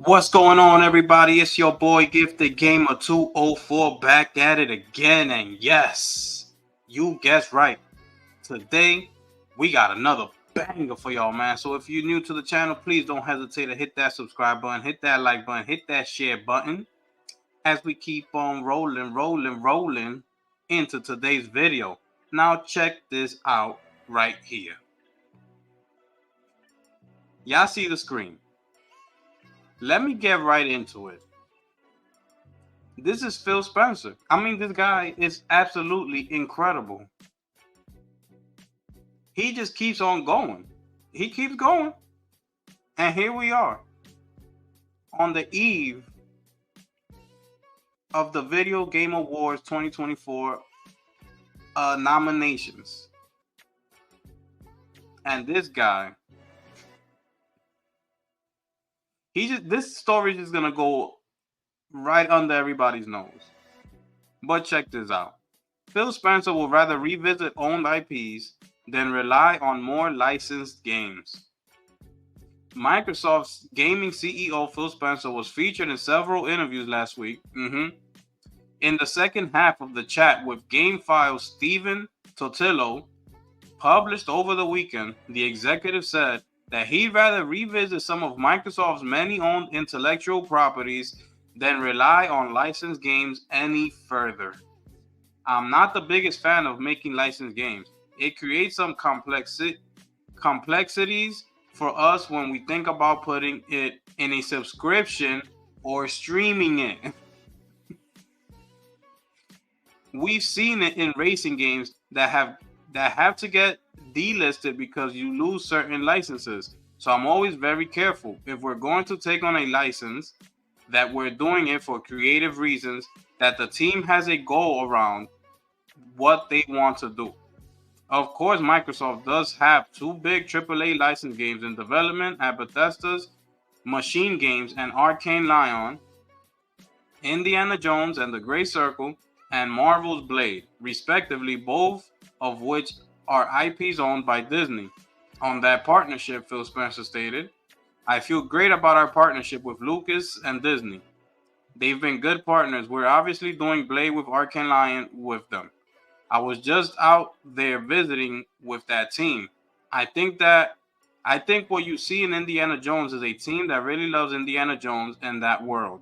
What's going on, everybody? It's your boy Gifted Gamer 204 back at it again. And yes, you guessed right. Today, we got another banger for y'all, man. So if you're new to the channel, please don't hesitate to hit that subscribe button, hit that like button, hit that share button as we keep on rolling into today's video. Now, check this out right here. Y'all see the screen. Let me get right into it. This is Phil Spencer. I mean, this guy is absolutely incredible. He just keeps on going. He keeps going. And here we are on the eve of the Video Game Awards 2024 nominations. And this guy, this story is going to go right under everybody's nose. But check this out. Phil Spencer will rather revisit owned IPs than rely on more licensed games. Microsoft's gaming CEO Phil Spencer was featured in several interviews last week. In the second half of the chat with GameFile's Stephen Totillo, published over the weekend, the executive said that he'd rather revisit some of Microsoft's many owned intellectual properties than rely on licensed games any further. I'm not the biggest fan of making licensed games. It creates some complexities for us when we think about putting it in a subscription or streaming it. We've seen it in racing games that have to get delisted because you lose certain licenses. So I'm always very careful. If we're going to take on a license, that we're doing it for creative reasons, that the team has a goal around what they want to do. Of course, Microsoft does have two big AAA licensed games in development at Bethesda's Machine Games and Arcane Lion, Indiana Jones and the Great Circle, and Marvel's Blade, respectively, both of which are IPs owned by Disney. On that partnership, Phil Spencer stated, "I feel great about our partnership with Lucas and Disney. They've been good partners. We're obviously doing Blade with Arcane Lion with them. I was just out there visiting with that team. I think what you see in Indiana Jones is a team that really loves Indiana Jones and that world.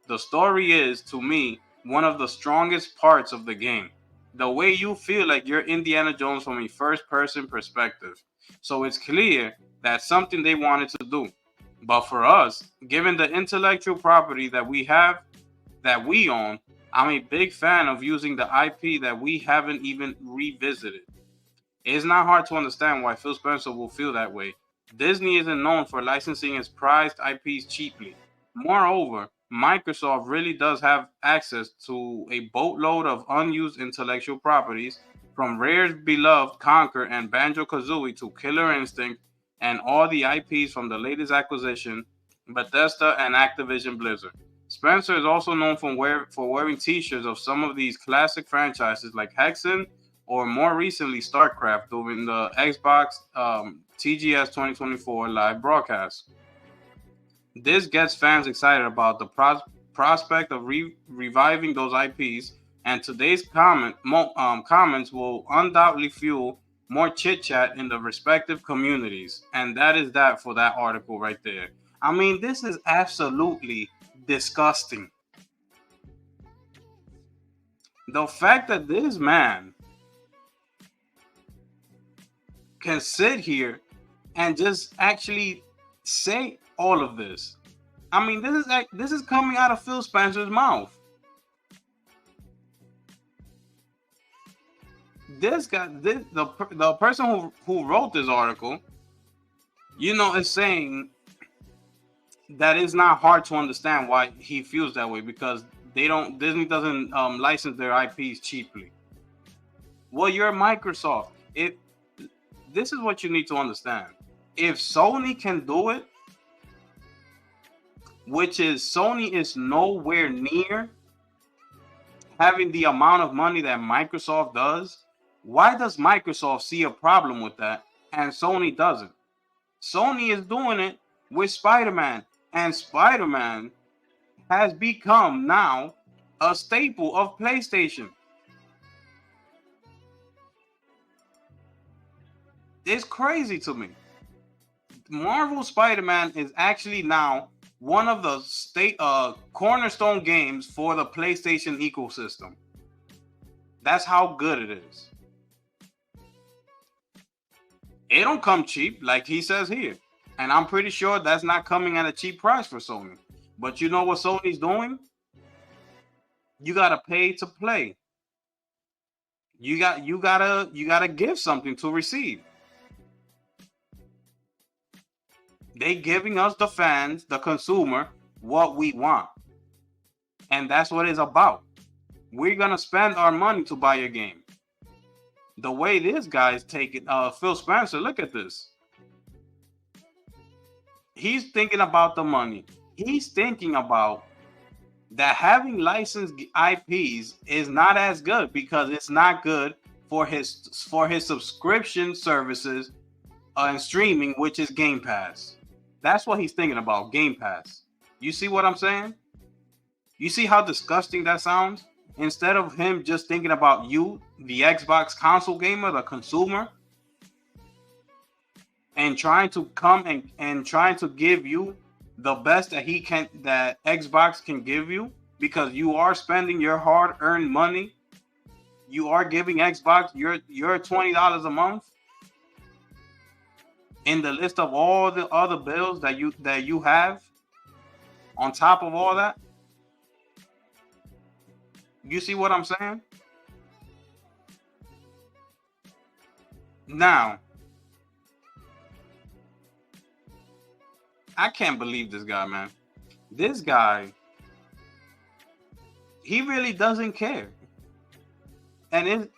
The story is, to me, one of the strongest parts of the game. The way you feel like you're Indiana Jones from a first-person perspective. So it's clear that's something they wanted to do. But for us, given the intellectual property that we have, that we own, I'm a big fan of using the IP that we haven't even revisited. It's not hard to understand why Phil Spencer will feel that way. Disney isn't known for licensing its prized IPs cheaply. Moreover, Microsoft really does have access to a boatload of unused intellectual properties, from Rare's beloved Conquer and Banjo-Kazooie to Killer Instinct and all the IPs from the latest acquisition, Bethesda and Activision Blizzard. Spencer is also known for wearing t-shirts of some of these classic franchises like Hexen or more recently StarCraft during the Xbox TGS 2024 live broadcast. This gets fans excited about the prospect of reviving those IPs, and today's comments will undoubtedly fuel more chit-chat in the respective communities. And that is that for that article right there. I mean, this is absolutely disgusting. The fact that this man can sit here and just actually say all of this. I mean, this is coming out of Phil Spencer's mouth. This guy, the person who wrote this article, is saying that it's not hard to understand why he feels that way, because Disney doesn't license their IPs cheaply. Well, you're Microsoft. This is what you need to understand. If Sony can do it, which is Sony is nowhere near having the amount of money that Microsoft does, why does Microsoft see a problem with that and Sony doesn't? Sony is doing it with Spider-Man. And Spider-Man has become now a staple of PlayStation. It's crazy to me. Marvel Spider-Man is actually now one of the cornerstone games for the PlayStation ecosystem. That's how good it is. It don't come cheap, like he says here. And I'm pretty sure that's not coming at a cheap price for Sony. But you know what Sony's doing? You gotta pay to play. You gotta give something to receive. They giving us, the fans, the consumer, what we want. And that's what it's about. We're gonna spend our money to buy your game. The way this guy's taking Phil Spencer, look at this. He's thinking about the money. He's thinking about that having licensed IPs is not as good because it's not good for his subscription services and streaming, which is Game Pass. That's what he's thinking about, Game Pass. You see what I'm saying? You see how disgusting that sounds? Instead of him just thinking about you, the Xbox console gamer, the consumer, and trying to come and trying to give you the best that that Xbox can give you, because you are spending your hard-earned money. You are giving Xbox your $20 a month in the list of all the other bills that you have on top of all that. You see what I'm saying? Now, I can't believe this guy, man. This guy, he really doesn't care. And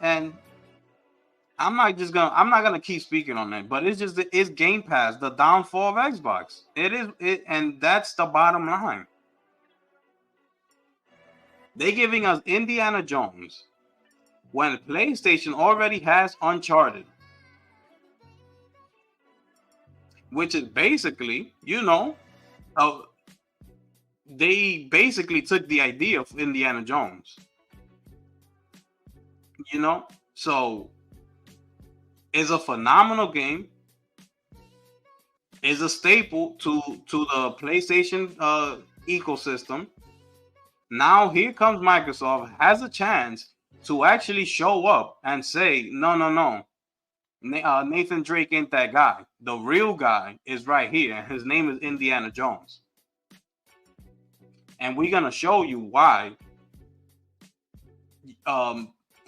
I'm not gonna keep speaking on that, but it's Game Pass, the downfall of Xbox. And that's the bottom line. They're giving us Indiana Jones when PlayStation already has Uncharted, which is basically, they basically took the idea of Indiana Jones. So it's a phenomenal game. It's a staple to the PlayStation ecosystem. Now here comes Microsoft, has a chance to actually show up and say, no, Nathan Drake ain't that guy. The real guy is right here. His name is Indiana Jones. And we're going to show you why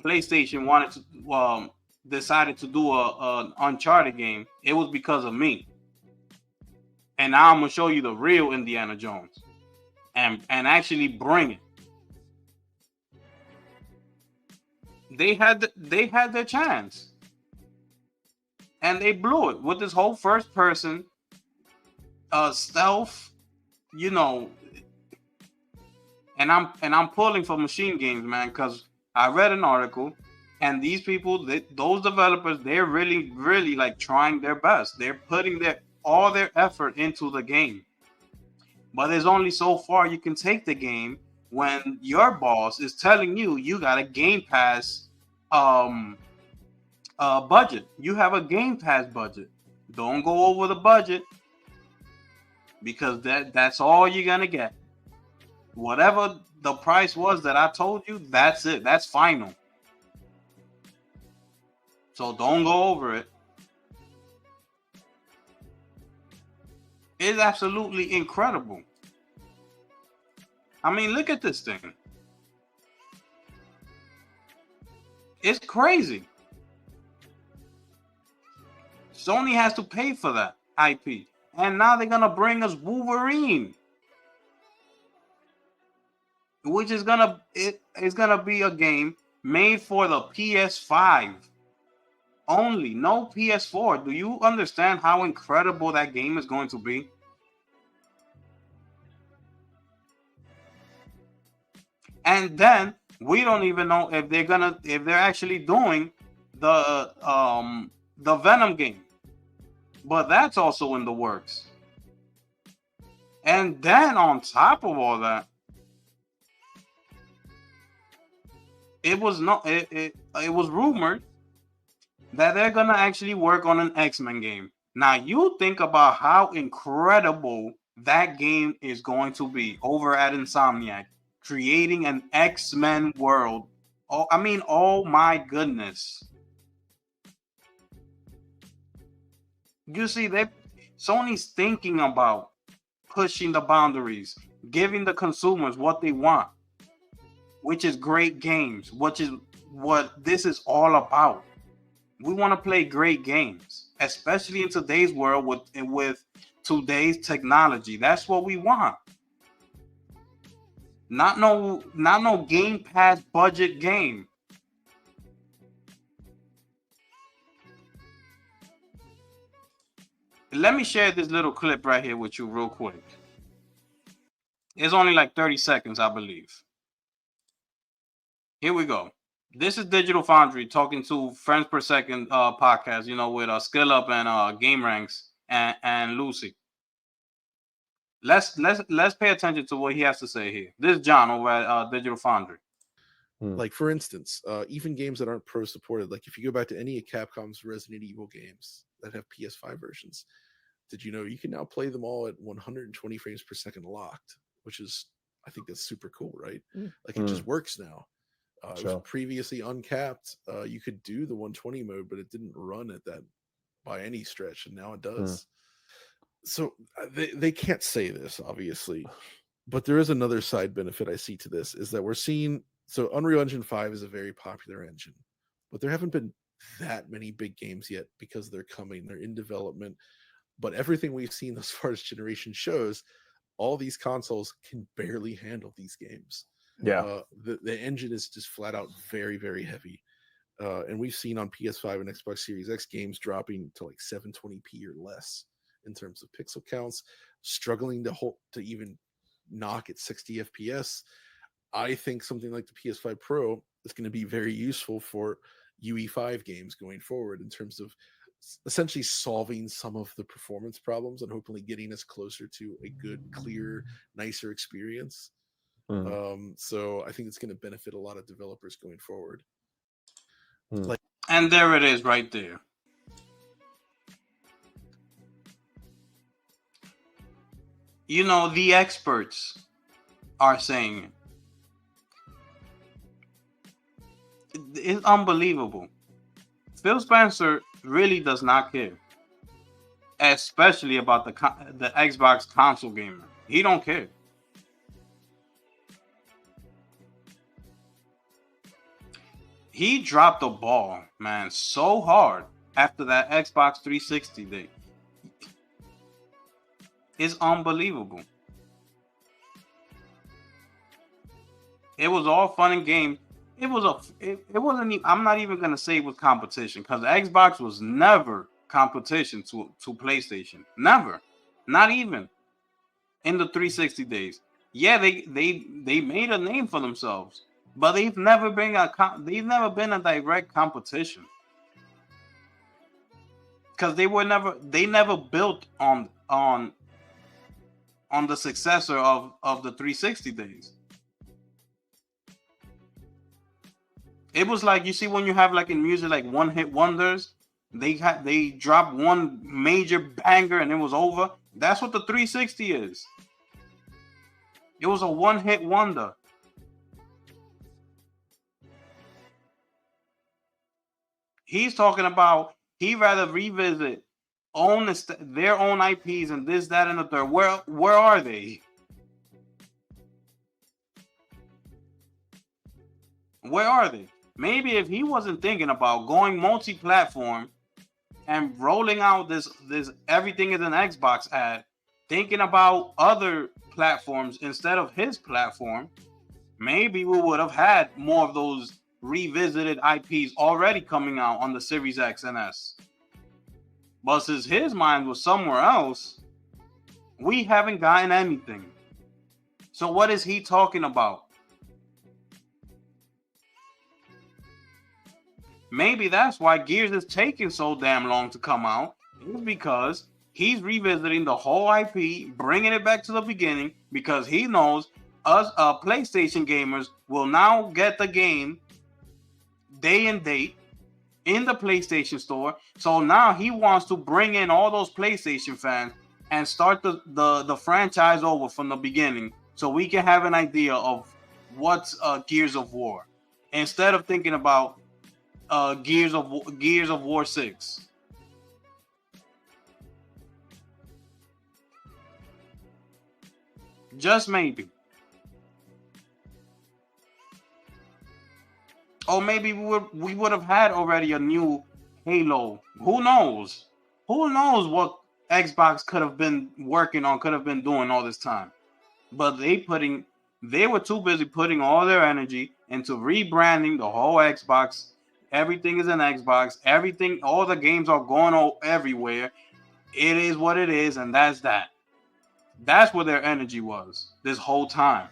PlayStation decided to do an Uncharted game. It was because of me. And now I'm going to show you the real Indiana Jones. And actually bring it. They had their chance, and they blew it with this whole first person stealth, And I'm pulling for Machine Games, man, because I read an article, and these people, those developers, they're really, really like trying their best. They're putting all their effort into the game. But there's only so far you can take the game when your boss is telling you got a Game Pass budget. You have a Game Pass budget. Don't go over the budget, because that's all you're gonna get. Whatever the price was that I told you, that's it. That's final. So don't go over it. It's absolutely incredible. I mean, look at this thing. It's crazy. Sony has to pay for that IP. And now they're going to bring us Wolverine, which is going to be a game made for the PS5 only, no PS4. Do you understand how incredible that game is going to be? And then we don't even know if they're actually doing the Venom game, but that's also in the works. And then on top of all that, it was rumored that they're gonna actually work on an X-Men game. Now you think about how incredible that game is going to be over at Insomniac, creating an X-Men world. Oh, I mean, oh my goodness. You see, Sony's thinking about pushing the boundaries, giving the consumers what they want, which is great games, which is what this is all about. We want to play great games, especially in today's world with today's technology. That's what we want. Not no Game Pass budget game. Let me share this little clip right here with you real quick. It's only like 30 seconds, I believe. Here we go. This is Digital Foundry talking to Friends Per Second podcast, with Skill Up and Game Ranks and Lucy. Let's pay attention to what he has to say here. This is John over at Digital Foundry. Like, for instance, even games that aren't pro supported, like if you go back to any of Capcom's Resident Evil games that have PS5 versions, did you know you can now play them all at 120 frames per second locked, which is, I think that's super cool, right? Like, it just works now. It was previously uncapped. You could do the 120 mode, but it didn't run at that by any stretch, and now it does. So they can't say this, obviously, but there is another side benefit I see to this, is that we're seeing, so Unreal Engine 5 is a very popular engine, but there haven't been that many big games yet because they're coming, they're in development. But everything we've seen thus far as generation shows, all these consoles can barely handle these games. Yeah, the engine is just flat out very, very heavy. And we've seen on PS5 and Xbox Series X games dropping to like 720p or less in terms of pixel counts, struggling to even knock at 60 FPS. I think something like the PS5 Pro is going to be very useful for UE5 games going forward in terms of essentially solving some of the performance problems and hopefully getting us closer to a good, clear, nicer experience. So I think it's going to benefit a lot of developers going forward. And there it is right there. The experts are saying it's unbelievable. Phil Spencer really does not care, especially about the Xbox console gamer. He don't care. He dropped the ball, man, so hard after that Xbox 360 day. It's unbelievable. It was all fun and games. It wasn't. I'm not even gonna say it was competition, because Xbox was never competition to PlayStation. Never, not even in the 360 days. Yeah, they made a name for themselves, but they've never been a direct competition, because they never built on the successor of the 360 days. It was like, you see, when you have like in music, like one hit wonders, they dropped one major banger and it was over. That's what the 360 is. It was a one hit wonder. He's talking about he'd rather revisit their own IPs and this, that, and the third. Where are they? Where are they? Maybe if he wasn't thinking about going multi-platform and rolling out this everything is an Xbox ad, thinking about other platforms instead of his platform, maybe we would have had more of those revisited IPs already coming out on the Series X and S. But since his mind was somewhere else, we haven't gotten anything. So what is he talking about? Maybe that's why Gears is taking so damn long to come out. It's because He's revisiting the whole IP, bringing it back to the beginning because he knows us PlayStation gamers will now get the game day and date in the PlayStation Store. So now he wants to bring in all those PlayStation fans and start the franchise over from the beginning, so we can have an idea of what's Gears of War instead of thinking about Gears of War 6. Just maybe. Or maybe we would have had already a new Halo. Who knows? Who knows what Xbox could have been working on, could have been doing all this time. But they were too busy putting all their energy into rebranding the whole Xbox. Everything is an Xbox. Everything, all the games are going everywhere. It is what it is, and that's that. That's where their energy was this whole time.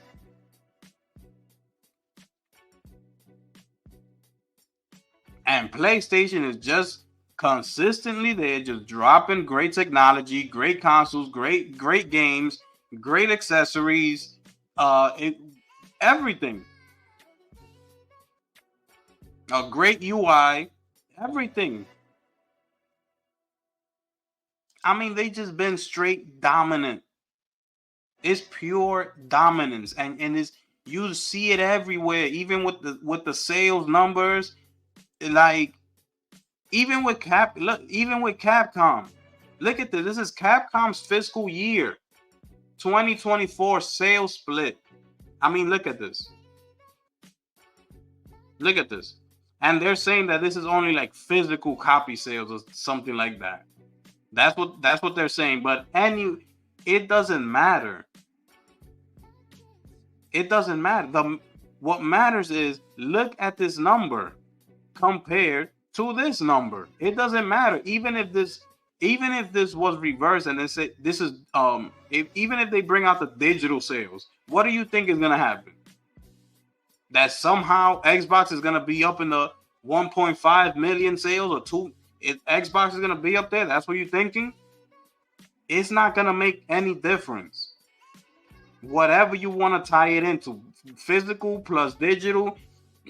And PlayStation is just consistently there, just dropping great technology, great consoles, great games, great accessories, everything. A great UI, everything. I mean, they just been straight dominant. It's pure dominance, and it's, you see it everywhere, even with the sales numbers. Like, even with Capcom. Look at this. This is Capcom's fiscal year 2024 sales split. I mean, look at this. Look at this. And they're saying that this is only like physical copy sales or something like that. That's what they're saying. But it doesn't matter. It doesn't matter. What matters is, look at this number compared to this number. It doesn't matter. Even if this was reversed and this is even if they bring out the digital sales, what do you think is gonna happen? That somehow Xbox is gonna be up in the 1.5 million sales or 2? Xbox is gonna be up there? That's what you're thinking? It's not gonna make any difference. Whatever you want to tie it into, physical plus digital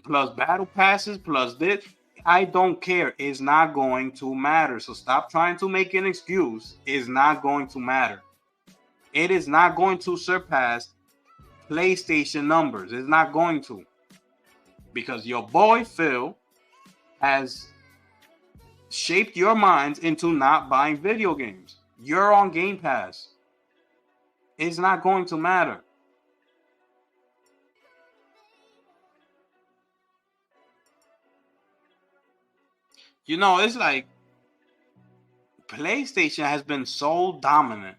plus battle passes plus this, I don't care. It's not going to matter. So stop trying to make an excuse. It's not going to matter. It is not going to surpass PlayStation numbers. It's not going to. Because your boy Phil has shaped your minds into not buying video games. You're on Game Pass. It's not going to matter. You know, it's like PlayStation has been so dominant.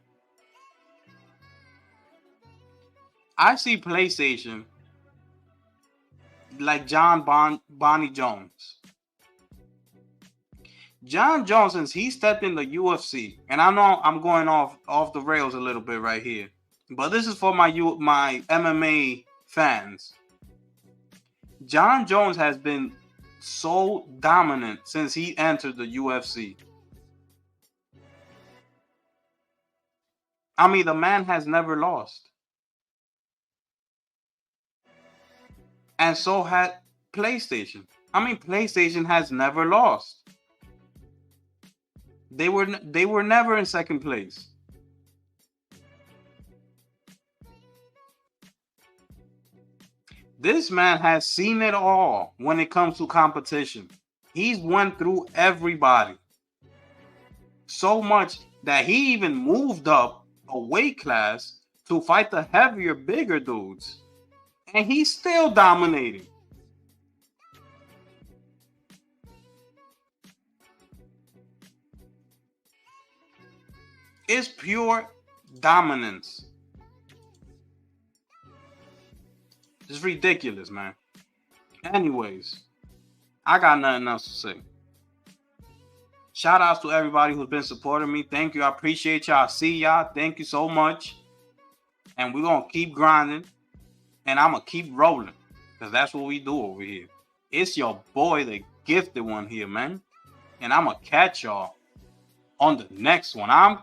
I see PlayStation like Bonnie Jones. Jon Jones, since he stepped in the UFC, and I know I'm going off the rails a little bit right here, but this is for my MMA fans. Jon Jones has been so dominant since he entered the UFC. I mean, the man has never lost. And so had PlayStation. I mean, PlayStation has never lost. They were never in second place. This man has seen it all when it comes to competition. He's went through everybody. So much that he even moved up a weight class to fight the heavier, bigger dudes. And he's still dominating. It's pure dominance. It's ridiculous, man. Anyways, I got nothing else to say. Shout outs to everybody who's been supporting me. Thank you. I appreciate y'all. See y'all. Thank you so much. And we're going to keep grinding. And I'm going to keep rolling. Because that's what we do over here. It's your boy, the gifted one here, man. And I'm going to catch y'all on the next one. I'm